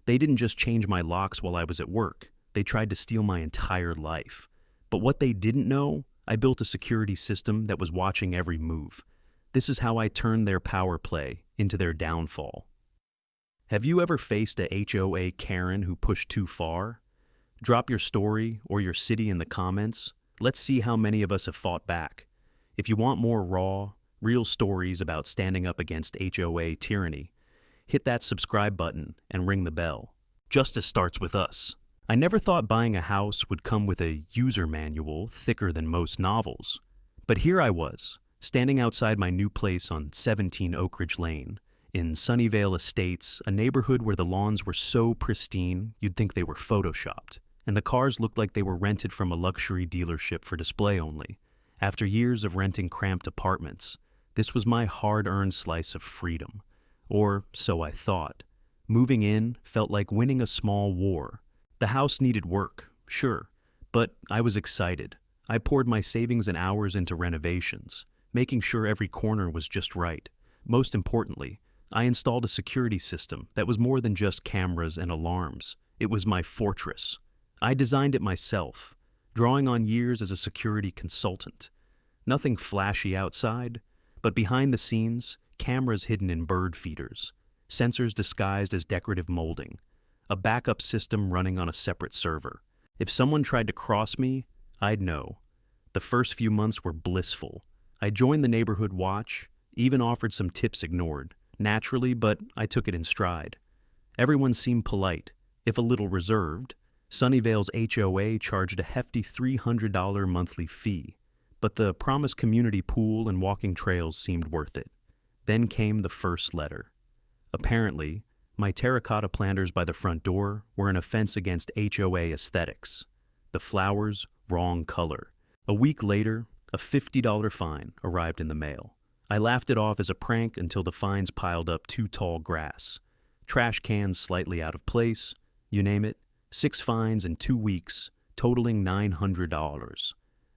They didn't just change my locks while I was at work, they tried to steal my entire life. But what they didn't know, I built a security system that was watching every move. This is how I turned their power play into their downfall. Have you ever faced a HOA Karen who pushed too far? Drop your story or your city in the comments. Let's see how many of us have fought back. If you want more raw, real stories about standing up against HOA tyranny, hit that subscribe button and ring the bell. Justice starts with us. I never thought buying a house would come with a user manual thicker than most novels. But here I was, standing outside my new place on 17 Oak Ridge Lane, in Sunnyvale Estates, a neighborhood where the lawns were so pristine you'd think they were photoshopped, and the cars looked like they were rented from a luxury dealership for display only. After years of renting cramped apartments, this was my hard-earned slice of freedom. Or so I thought. Moving in felt like winning a small war. The house needed work, sure, but I was excited. I poured my savings and hours into renovations, making sure every corner was just right. Most importantly, I installed a security system that was more than just cameras and alarms. It was my fortress. I designed it myself, drawing on years as a security consultant. Nothing flashy outside, but behind the scenes, cameras hidden in bird feeders, sensors disguised as decorative molding, a backup system running on a separate server. If someone tried to cross me, I'd know. The first few months were blissful. I joined the neighborhood watch, even offered some tips ignored. Naturally, but I took it in stride. Everyone seemed polite, if a little reserved. Sunnyvale's HOA charged a hefty $300 monthly fee, but the promised community pool and walking trails seemed worth it. Then came the first letter. Apparently, my terracotta planters by the front door were an offense against HOA aesthetics. The flowers, wrong color. A week later, a $50 fine arrived in the mail. I laughed it off as a prank until the fines piled up too tall grass. Trash cans slightly out of place, you name it. 6 fines in 2 weeks, totaling $900.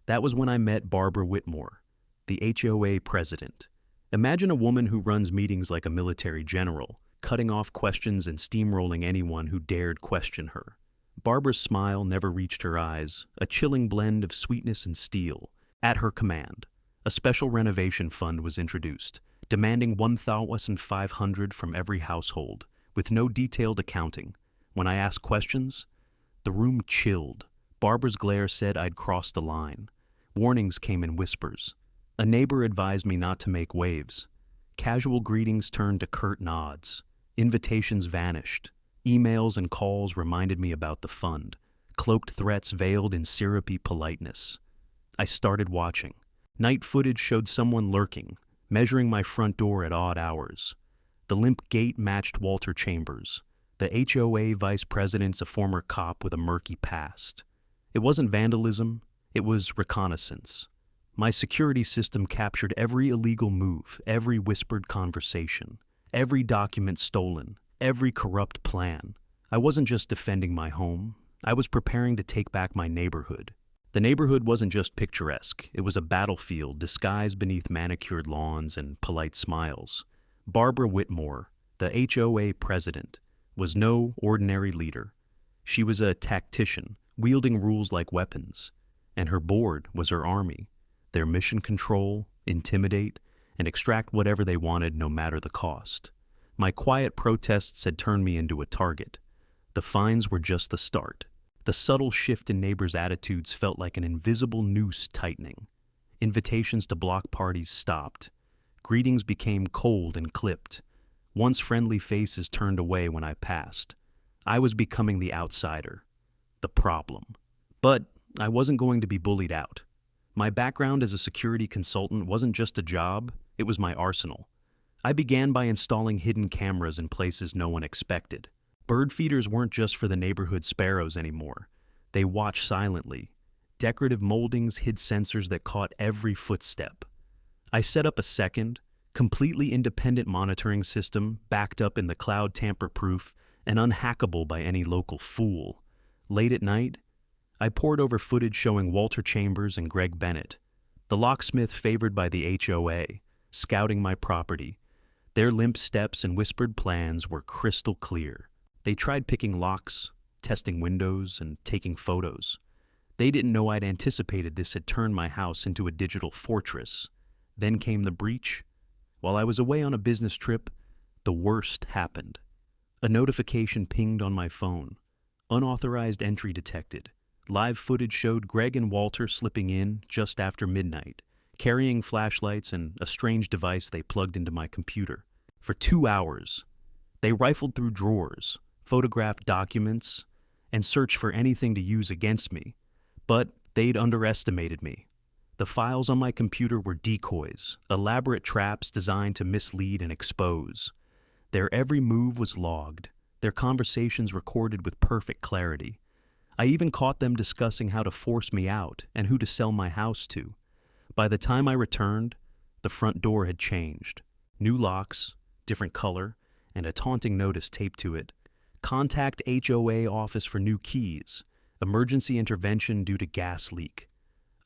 That was when I met Barbara Whitmore, the HOA president. Imagine a woman who runs meetings like a military general, cutting off questions and steamrolling anyone who dared question her. Barbara's smile never reached her eyes, a chilling blend of sweetness and steel. At her command, a special renovation fund was introduced, demanding $1,500 from every household, with no detailed accounting. When I asked questions, the room chilled. Barbara's glare said I'd crossed a line. Warnings came in whispers. A neighbor advised me not to make waves. Casual greetings turned to curt nods. Invitations vanished. Emails and calls reminded me about the fund. Cloaked threats veiled in syrupy politeness. I started watching. Night footage showed someone lurking, measuring my front door at odd hours. The limp gate matched Walter Chambers. The HOA vice president's a former cop with a murky past. It wasn't vandalism, it was reconnaissance. My security system captured every illegal move, every whispered conversation, every document stolen, every corrupt plan. I wasn't just defending my home, I was preparing to take back my neighborhood. The neighborhood wasn't just picturesque, it was a battlefield disguised beneath manicured lawns and polite smiles. Barbara Whitmore, the HOA president, was no ordinary leader. She was a tactician, wielding rules like weapons, and her board was her army. Their mission: control, intimidate, and extract whatever they wanted no matter the cost. My quiet protests had turned me into a target. The fines were just the start. The subtle shift in neighbors' attitudes felt like an invisible noose tightening. Invitations to block parties stopped. Greetings became cold and clipped. Once friendly faces turned away when I passed. I was becoming the outsider, the problem. But I wasn't going to be bullied out. My background as a security consultant wasn't just a job, it was my arsenal. I began by installing hidden cameras in places no one expected. Bird feeders weren't just for the neighborhood sparrows anymore. They watched silently. Decorative moldings hid sensors that caught every footstep. I set up a second, completely independent monitoring system backed up in the cloud, tamper-proof and unhackable by any local fool. Late at night, I pored over footage showing Walter Chambers and Greg Bennett, the locksmith favored by the HOA, scouting my property. Their limp steps and whispered plans were crystal clear. They tried picking locks, testing windows, and taking photos. They didn't know I'd anticipated this had turned my house into a digital fortress. Then came the breach. While I was away on a business trip, the worst happened. A notification pinged on my phone. Unauthorized entry detected. Live footage showed Greg and Walter slipping in just after midnight, carrying flashlights and a strange device they plugged into my computer. For 2 hours, they rifled through drawers, photographed documents, and searched for anything to use against me. But they'd underestimated me. The files on my computer were decoys, elaborate traps designed to mislead and expose. Their every move was logged, their conversations recorded with perfect clarity. I even caught them discussing how to force me out and who to sell my house to. By the time I returned, the front door had changed. New locks, different color, and a taunting notice taped to it. Contact HOA office for new keys. Emergency intervention due to gas leak.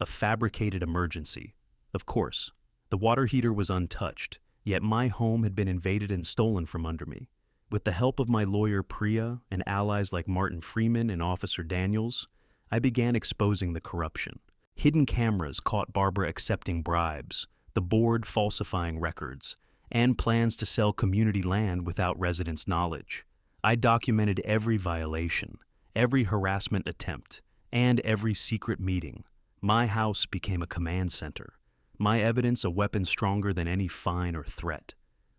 A fabricated emergency. Of course, the water heater was untouched, yet my home had been invaded and stolen from under me. With the help of my lawyer Priya and allies like Martin Freeman and Officer Daniels, I began exposing the corruption. Hidden cameras caught Barbara accepting bribes, the board falsifying records, and plans to sell community land without residents' knowledge. I documented every violation, every harassment attempt, and every secret meeting. My house became a command center. My evidence a weapon stronger than any fine or threat.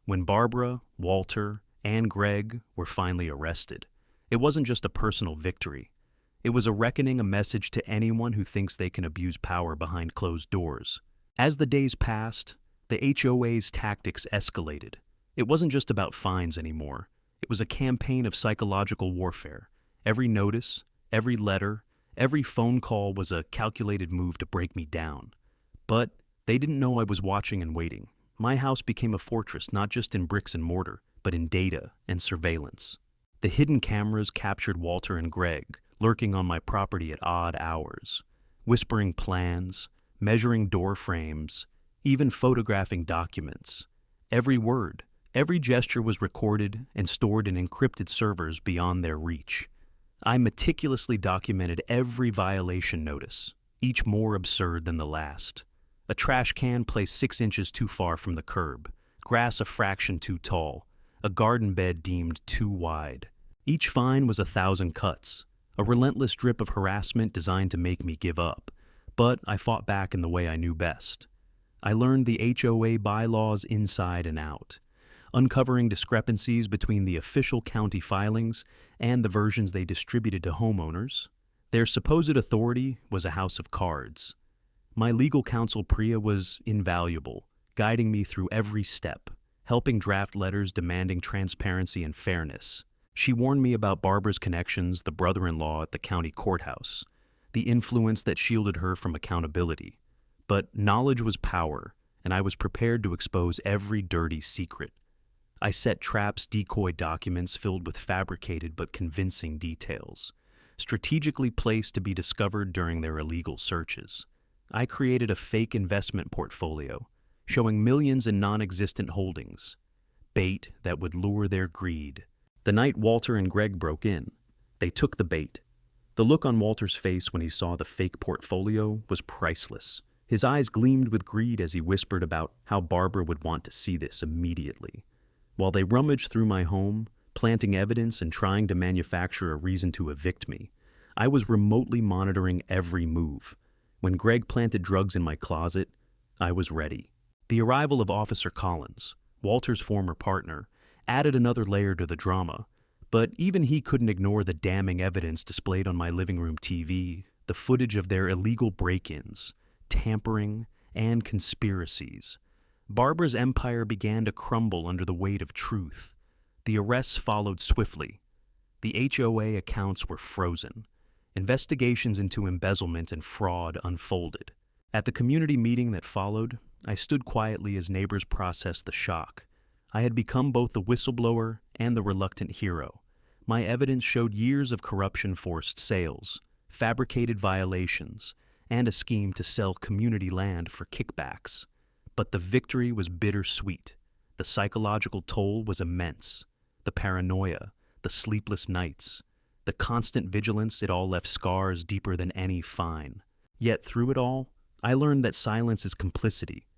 When Barbara, Walter, and Greg were finally arrested, it wasn't just a personal victory. It was a reckoning, a message to anyone who thinks they can abuse power behind closed doors. As the days passed, the HOA's tactics escalated. It wasn't just about fines anymore. It was a campaign of psychological warfare. Every notice, every letter, every phone call was a calculated move to break me down. But they didn't know I was watching and waiting. My house became a fortress not just in bricks and mortar, but in data and surveillance. The hidden cameras captured Walter and Greg, lurking on my property at odd hours, whispering plans, measuring door frames, even photographing documents. Every word, every gesture was recorded and stored in encrypted servers beyond their reach. I meticulously documented every violation notice, each more absurd than the last. A trash can placed 6 inches too far from the curb, grass a fraction too tall, a garden bed deemed too wide. Each fine was 1,000 cuts, a relentless drip of harassment designed to make me give up. But I fought back in the way I knew best. I learned the HOA bylaws inside and out, uncovering discrepancies between the official county filings and the versions they distributed to homeowners. Their supposed authority was a house of cards. My legal counsel Priya was invaluable, guiding me through every step, helping draft letters demanding transparency and fairness. She warned me about Barbara's connections, the brother-in-law at the county courthouse, the influence that shielded her from accountability. But knowledge was power, and I was prepared to expose every dirty secret. I set traps, decoy documents filled with fabricated but convincing details, strategically placed to be discovered during their illegal searches. I created a fake investment portfolio, showing millions in non-existent holdings, bait that would lure their greed. The night Walter and Greg broke in, they took the bait. The look on Walter's face when he saw the fake portfolio was priceless. His eyes gleamed with greed as he whispered about how Barbara would want to see this immediately. While they rummaged through my home, planting evidence and trying to manufacture a reason to evict me, I was remotely monitoring every move. When Greg planted drugs in my closet, I was ready. The arrival of Officer Collins, Walter's former partner, added another layer to the drama, but even he couldn't ignore the damning evidence displayed on my living room TV, the footage of their illegal break-ins, tampering, and conspiracies. Barbara's empire began to crumble under the weight of truth. The arrests followed swiftly. The HOA accounts were frozen. Investigations into embezzlement and fraud unfolded. At the community meeting that followed, I stood quietly as neighbors processed the shock. I had become both the whistleblower and the reluctant hero. My evidence showed years of corruption-forced sales, fabricated violations, and a scheme to sell community land for kickbacks. But the victory was bittersweet. The psychological toll was immense. The paranoia, the sleepless nights. The constant vigilance, it all left scars deeper than any fine. Yet through it all, I learned that silence is complicity,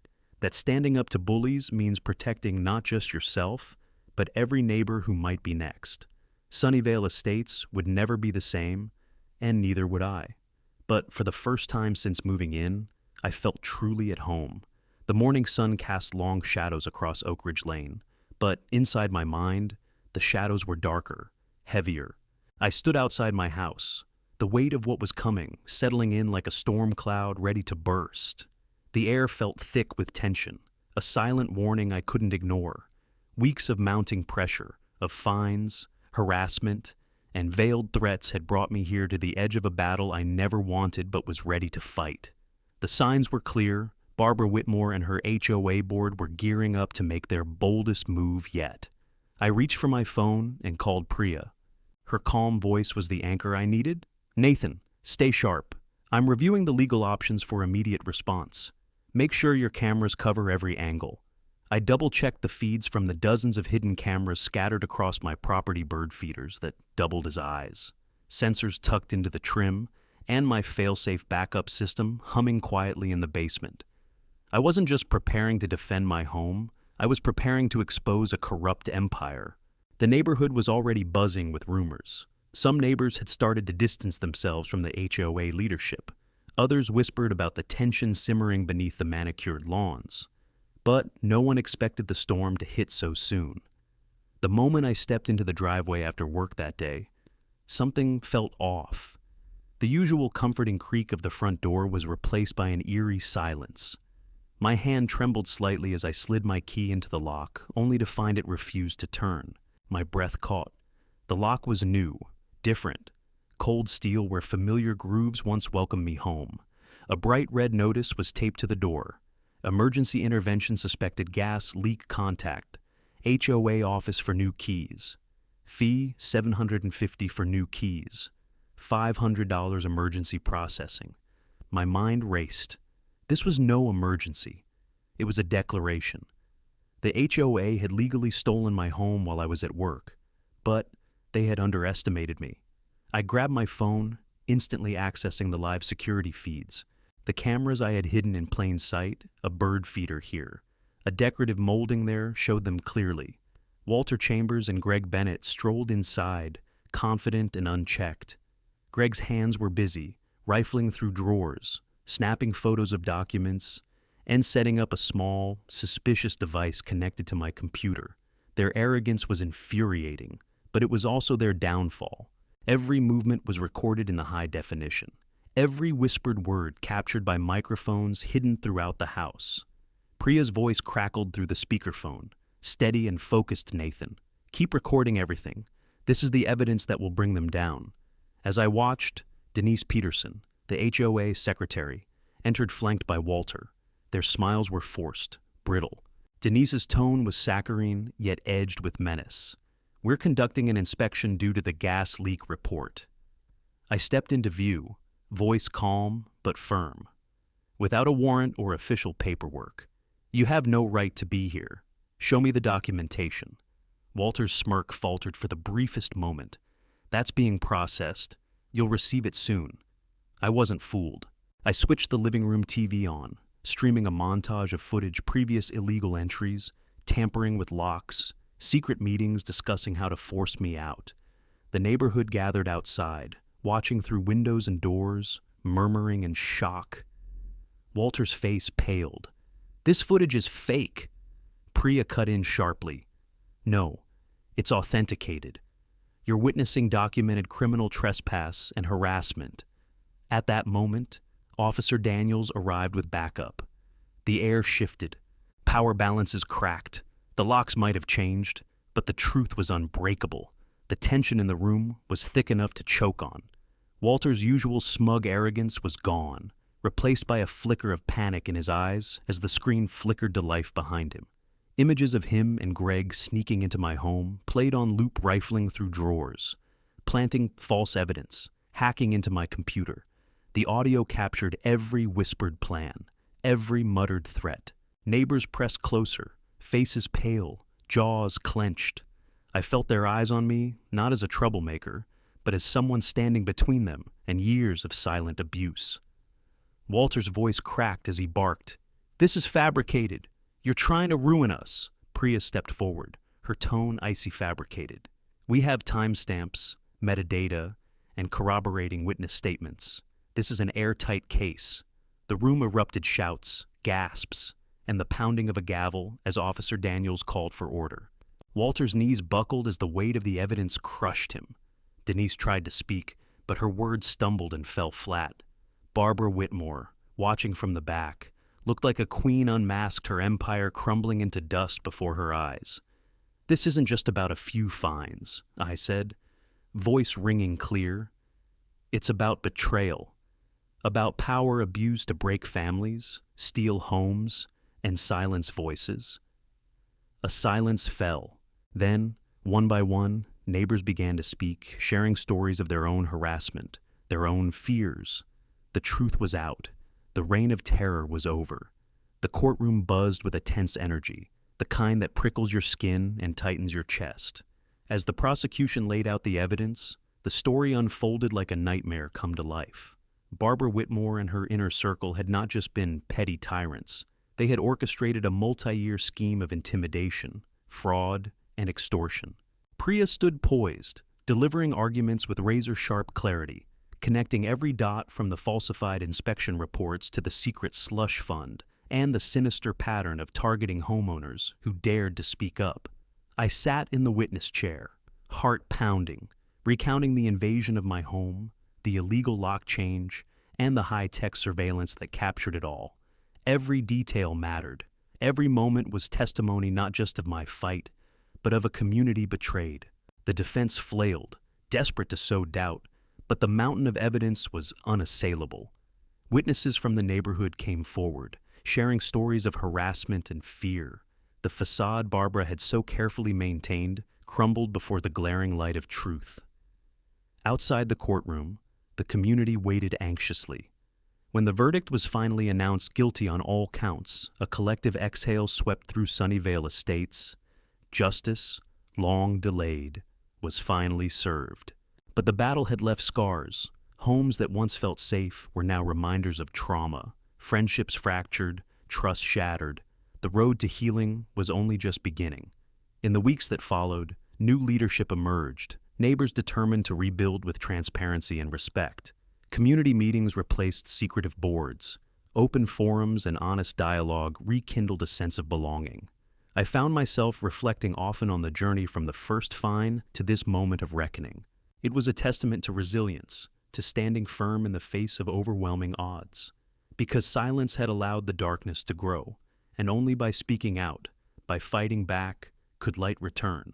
that standing up to bullies means protecting not just yourself, but every neighbor who might be next. Sunnyvale Estates would never be the same, and neither would I. But for the first time since moving in, I felt truly at home. The morning sun cast long shadows across Oak Ridge Lane, but inside my mind, the shadows were darker, heavier. I stood outside my house, the weight of what was coming, settling in like a storm cloud ready to burst. The air felt thick with tension, a silent warning I couldn't ignore. Weeks of mounting pressure, of fines, harassment, and veiled threats had brought me here to the edge of a battle I never wanted but was ready to fight. The signs were clear. Barbara Whitmore and her HOA board were gearing up to make their boldest move yet. I reached for my phone and called Priya. Her calm voice was the anchor I needed. "Nathan, stay sharp. I'm reviewing the legal options for immediate response. Make sure your cameras cover every angle." I double-checked the feeds from the dozens of hidden cameras scattered across my property bird feeders that doubled as eyes, sensors tucked into the trim, and my fail-safe backup system humming quietly in the basement. I wasn't just preparing to defend my home, I was preparing to expose a corrupt empire. The neighborhood was already buzzing with rumors. Some neighbors had started to distance themselves from the HOA leadership. Others whispered about the tension simmering beneath the manicured lawns. But no one expected the storm to hit so soon. The moment I stepped into the driveway after work that day, something felt off. The usual comforting creak of the front door was replaced by an eerie silence. My hand trembled slightly as I slid my key into the lock, only to find it refused to turn. My breath caught. The lock was new, different, cold steel where familiar grooves once welcomed me home. A bright red notice was taped to the door. Emergency intervention suspected gas leak contact. HOA office for new keys. Fee $750 for new keys. $500 emergency processing. My mind raced. This was no emergency. It was a declaration. The HOA had legally stolen my home while I was at work, but they had underestimated me. I grabbed my phone, instantly accessing the live security feeds. The cameras I had hidden in plain sight, a bird feeder here. A decorative molding there showed them clearly. Walter Chambers and Greg Bennett strolled inside, confident and unchecked. Greg's hands were busy, rifling through drawers, snapping photos of documents, and setting up a small, suspicious device connected to my computer. Their arrogance was infuriating, but it was also their downfall. Every movement was recorded in the high definition. Every whispered word captured by microphones hidden throughout the house. Priya's voice crackled through the speakerphone. "Steady and focused, Nathan. Keep recording everything. This is the evidence that will bring them down." As I watched, Denise Peterson, the HOA secretary, entered flanked by Walter. Their smiles were forced, brittle. Denise's tone was saccharine, yet edged with menace. "We're conducting an inspection due to the gas leak report." I stepped into view, voice calm but firm. "Without a warrant or official paperwork. You have no right to be here. Show me the documentation." Walter's smirk faltered for the briefest moment. "That's being processed. You'll receive it soon." I wasn't fooled. I switched the living room TV on, streaming a montage of footage, previous illegal entries, tampering with locks, secret meetings discussing how to force me out. The neighborhood gathered outside, watching through windows and doors, murmuring in shock. Walter's face paled. "This footage is fake." Priya cut in sharply. "No, it's authenticated. You're witnessing documented criminal trespass and harassment." At that moment, Officer Daniels arrived with backup. The air shifted. Power balances cracked. The locks might have changed, but the truth was unbreakable. The tension in the room was thick enough to choke on. Walter's usual smug arrogance was gone, replaced by a flicker of panic in his eyes as the screen flickered to life behind him. Images of him and Greg sneaking into my home played on loop, rifling through drawers, planting false evidence, hacking into my computer. The audio captured every whispered plan, every muttered threat. Neighbors pressed closer, faces pale, jaws clenched. I felt their eyes on me, not as a troublemaker, but as someone standing between them and years of silent abuse. Walter's voice cracked as he barked, "This is fabricated. You're trying to ruin us." Priya stepped forward, her tone icy fabricated. "We have timestamps, metadata, and corroborating witness statements. This is an airtight case." The room erupted shouts, gasps, and the pounding of a gavel as Officer Daniels called for order. Walter's knees buckled as the weight of the evidence crushed him. Denise tried to speak, but her words stumbled and fell flat. Barbara Whitmore, watching from the back, looked like a queen unmasked, her empire crumbling into dust before her eyes. "This isn't just about a few fines," I said, voice ringing clear. "It's about betrayal, about power abused to break families, steal homes, and silence voices." A silence fell. Then, one by one, neighbors began to speak, sharing stories of their own harassment, their own fears. The truth was out. The reign of terror was over. The courtroom buzzed with a tense energy, the kind that prickles your skin and tightens your chest. As the prosecution laid out the evidence, the story unfolded like a nightmare come to life. Barbara Whitmore and her inner circle had not just been petty tyrants. They had orchestrated a multi-year scheme of intimidation, fraud, and extortion. Priya stood poised, delivering arguments with razor-sharp clarity, connecting every dot from the falsified inspection reports to the secret slush fund and the sinister pattern of targeting homeowners who dared to speak up. I sat in the witness chair, heart pounding, recounting the invasion of my home, the illegal lock change, and the high-tech surveillance that captured it all. Every detail mattered. Every moment was testimony not just of my fight, but of a community betrayed. The defense flailed, desperate to sow doubt, but the mountain of evidence was unassailable. Witnesses from the neighborhood came forward, sharing stories of harassment and fear. The facade Barbara had so carefully maintained crumbled before the glaring light of truth. Outside the courtroom, the community waited anxiously. When the verdict was finally announced guilty on all counts, a collective exhale swept through Sunnyvale Estates. Justice, long delayed, was finally served. But the battle had left scars. Homes that once felt safe were now reminders of trauma. Friendships fractured, trust shattered. The road to healing was only just beginning. In the weeks that followed, new leadership emerged, neighbors determined to rebuild with transparency and respect. Community meetings replaced secretive boards. Open forums and honest dialogue rekindled a sense of belonging. I found myself reflecting often on the journey from the first fine to this moment of reckoning. It was a testament to resilience, to standing firm in the face of overwhelming odds. Because silence had allowed the darkness to grow, and only by speaking out, by fighting back, could light return.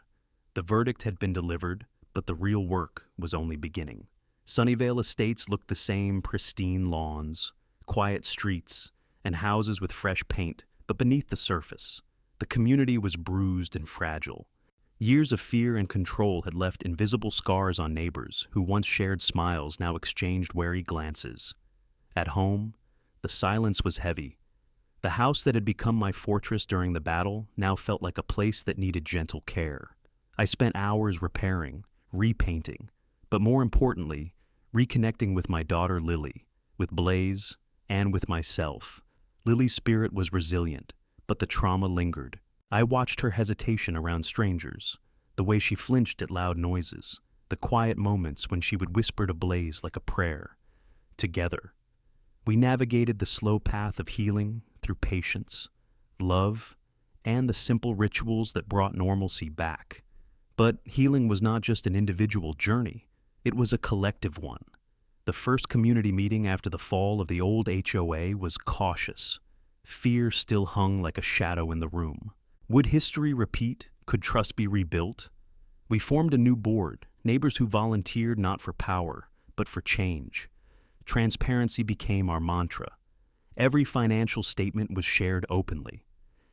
The verdict had been delivered, but the real work was only beginning. Sunnyvale Estates looked the same: pristine lawns, quiet streets, and houses with fresh paint, but beneath the surface, the community was bruised and fragile. Years of fear and control had left invisible scars on neighbors who once shared smiles now exchanged wary glances. At home, the silence was heavy. The house that had become my fortress during the battle now felt like a place that needed gentle care. I spent hours repairing, repainting, but more importantly, reconnecting with my daughter Lily, with Blaze, and with myself. Lily's spirit was resilient, but the trauma lingered. I watched her hesitation around strangers, the way she flinched at loud noises, the quiet moments when she would whisper to Blaze like a prayer. Together, we navigated the slow path of healing through patience, love, and the simple rituals that brought normalcy back. But healing was not just an individual journey, it was a collective one. The first community meeting after the fall of the old HOA was cautious. Fear still hung like a shadow in the room. Would history repeat? Could trust be rebuilt? We formed a new board, neighbors who volunteered not for power, but for change. Transparency became our mantra. Every financial statement was shared openly.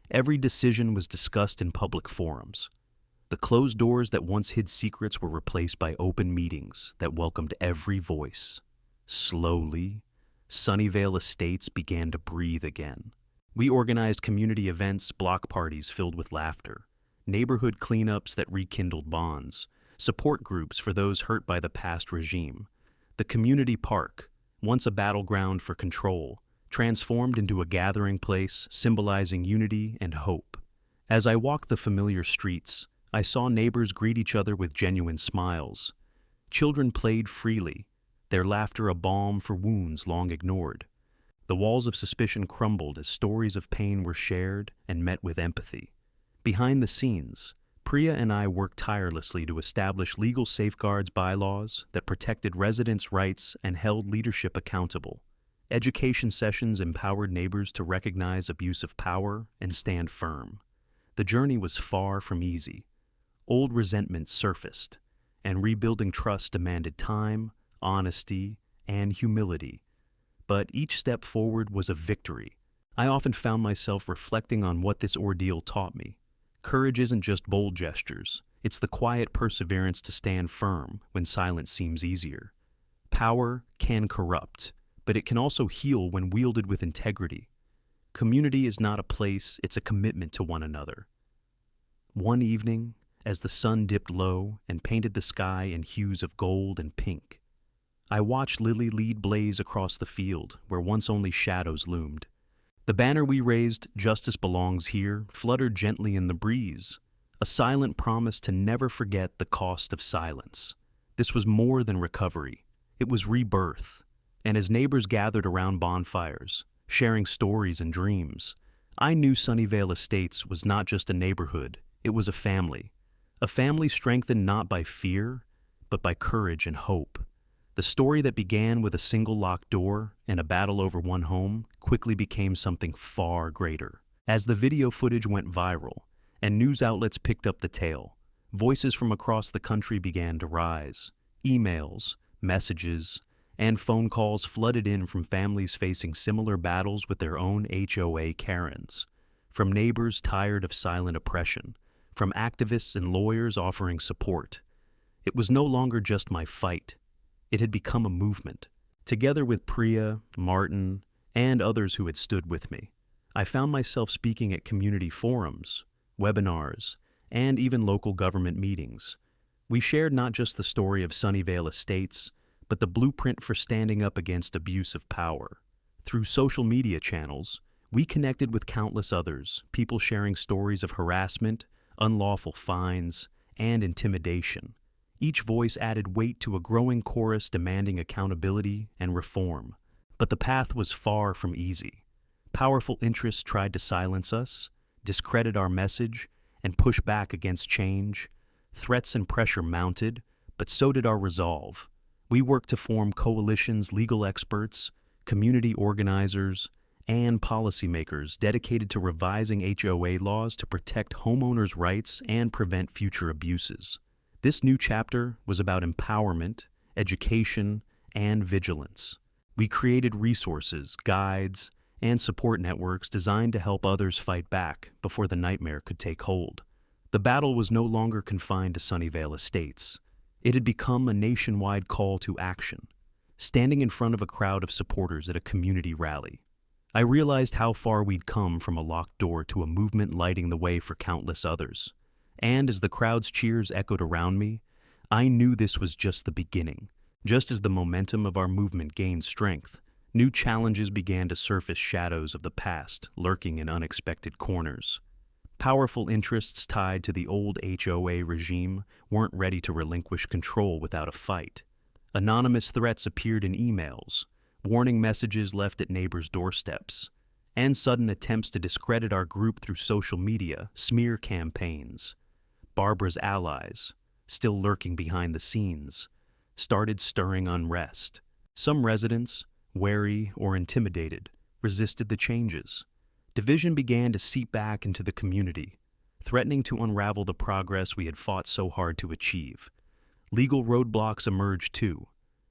Every decision was discussed in public forums. The closed doors that once hid secrets were replaced by open meetings that welcomed every voice. Slowly, Sunnyvale Estates began to breathe again. We organized community events, block parties filled with laughter, neighborhood cleanups that rekindled bonds, support groups for those hurt by the past regime. The community park, once a battleground for control, transformed into a gathering place symbolizing unity and hope. As I walked the familiar streets, I saw neighbors greet each other with genuine smiles. Children played freely, their laughter a balm for wounds long ignored. The walls of suspicion crumbled as stories of pain were shared and met with empathy. Behind the scenes, Priya and I worked tirelessly to establish legal safeguards bylaws that protected residents' rights and held leadership accountable. Education sessions empowered neighbors to recognize abuse of power and stand firm. The journey was far from easy. Old resentments surfaced, and rebuilding trust demanded time, honesty, and humility. But each step forward was a victory. I often found myself reflecting on what this ordeal taught me. Courage isn't just bold gestures. It's the quiet perseverance to stand firm when silence seems easier. Power can corrupt, but it can also heal when wielded with integrity. Community is not a place, it's a commitment to one another. One evening, as the sun dipped low and painted the sky in hues of gold and pink, I watched Lily lead blaze across the field where once only shadows loomed. The banner we raised, "Justice Belongs Here," fluttered gently in the breeze, a silent promise to never forget the cost of silence. This was more than recovery. It was rebirth. And as neighbors gathered around bonfires, sharing stories and dreams, I knew Sunnyvale Estates was not just a neighborhood, it was a family strengthened not by fear, but by courage and hope. The story that began with a single locked door and a battle over one home quickly became something far greater. As the video footage went viral and news outlets picked up the tale, voices from across the country began to rise. Emails, messages, and phone calls flooded in from families facing similar battles with their own HOA Karens, from neighbors tired of silent oppression, from activists and lawyers offering support. It was no longer just my fight. It had become a movement. Together with Priya, Martin, and others who had stood with me, I found myself speaking at community forums, webinars, and even local government meetings. We shared not just the story of Sunnyvale Estates, but the blueprint for standing up against abuse of power. Through social media channels, we connected with countless others, people sharing stories of harassment, unlawful fines, and intimidation. Each voice added weight to a growing chorus demanding accountability and reform. But the path was far from easy. Powerful interests tried to silence us, discredit our message, and push back against change. Threats and pressure mounted, but so did our resolve. We worked to form coalitions, legal experts, community organizers, and policymakers dedicated to revising HOA laws to protect homeowners' rights and prevent future abuses. This new chapter was about empowerment, education, and vigilance. We created resources, guides, and support networks designed to help others fight back before the nightmare could take hold. The battle was no longer confined to Sunnyvale Estates. It had become a nationwide call to action, standing in front of a crowd of supporters at a community rally. I realized how far we'd come from a locked door to a movement lighting the way for countless others. And as the crowd's cheers echoed around me, I knew this was just the beginning. Just as the momentum of our movement gained strength, new challenges began to surface, shadows of the past lurking in unexpected corners. Powerful interests tied to the old HOA regime weren't ready to relinquish control without a fight. Anonymous threats appeared in emails, warning messages left at neighbors' doorsteps, and sudden attempts to discredit our group through social media, smear campaigns. Barbara's allies, still lurking behind the scenes, started stirring unrest. Some residents, wary or intimidated, resisted the changes. Division began to seep back into the community, threatening to unravel the progress we had fought so hard to achieve. Legal roadblocks emerged too,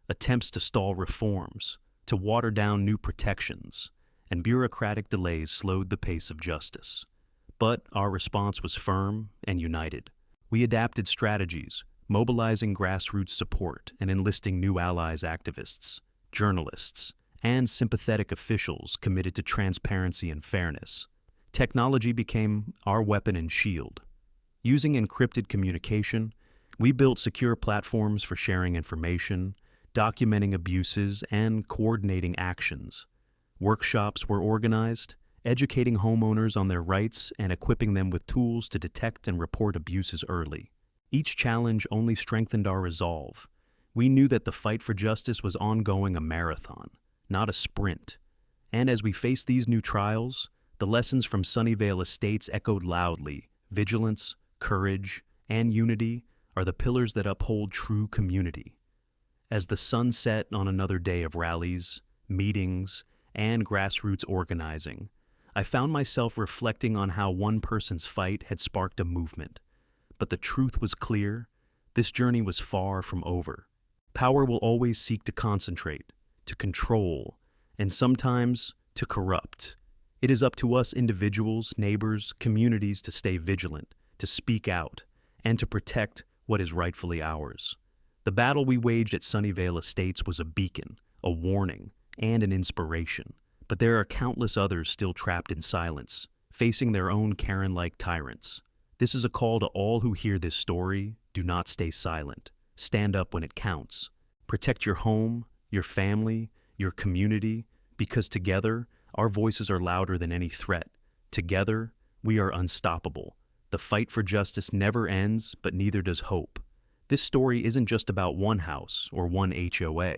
attempts to stall reforms, to water down new protections, and bureaucratic delays slowed the pace of justice. But our response was firm and united. We adapted strategies, mobilizing grassroots support and enlisting new allies, activists, journalists, and sympathetic officials committed to transparency and fairness. Technology became our weapon and shield. Using encrypted communication, we built secure platforms for sharing information, documenting abuses, and coordinating actions. Workshops were organized, educating homeowners on their rights and equipping them with tools to detect and report abuses early. Each challenge only strengthened our resolve. We knew that the fight for justice was ongoing, a marathon, not a sprint. And as we faced these new trials, the lessons from Sunnyvale Estates echoed loudly. Vigilance, courage, and unity are the pillars that uphold true community. As the sun set on another day of rallies, meetings, and grassroots organizing, I found myself reflecting on how one person's fight had sparked a movement. But the truth was clear: this journey was far from over. Power will always seek to concentrate, to control, and sometimes to corrupt. It is up to us individuals, neighbors, communities to stay vigilant, to speak out, and to protect what is rightfully ours. The battle we waged at Sunnyvale Estates was a beacon, a warning, and an inspiration. But there are countless others still trapped in silence, facing their own Karen-like tyrants. This is a call to all who hear this story: do not stay silent. Stand up when it counts. Protect your home, your family, your community, because together, our voices are louder than any threat. Together, we are unstoppable. The fight for justice never ends, but neither does hope. This story isn't just about one house or one HOA.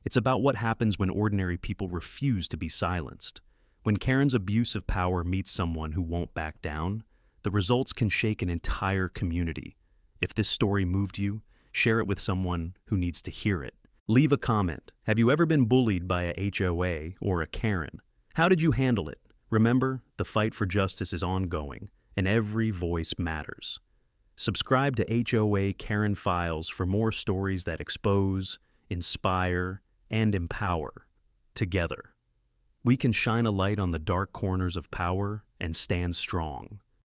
It's about what happens when ordinary people refuse to be silenced. When Karen's abuse of power meets someone who won't back down, the results can shake an entire community. If this story moved you, share it with someone who needs to hear it. Leave a comment. Have you ever been bullied by a HOA or a Karen? How did you handle it? Remember, the fight for justice is ongoing, and every voice matters. Subscribe to HOA Karen Files for more stories that expose, inspire, and empower. Together, we can shine a light on the dark corners of power and stand strong.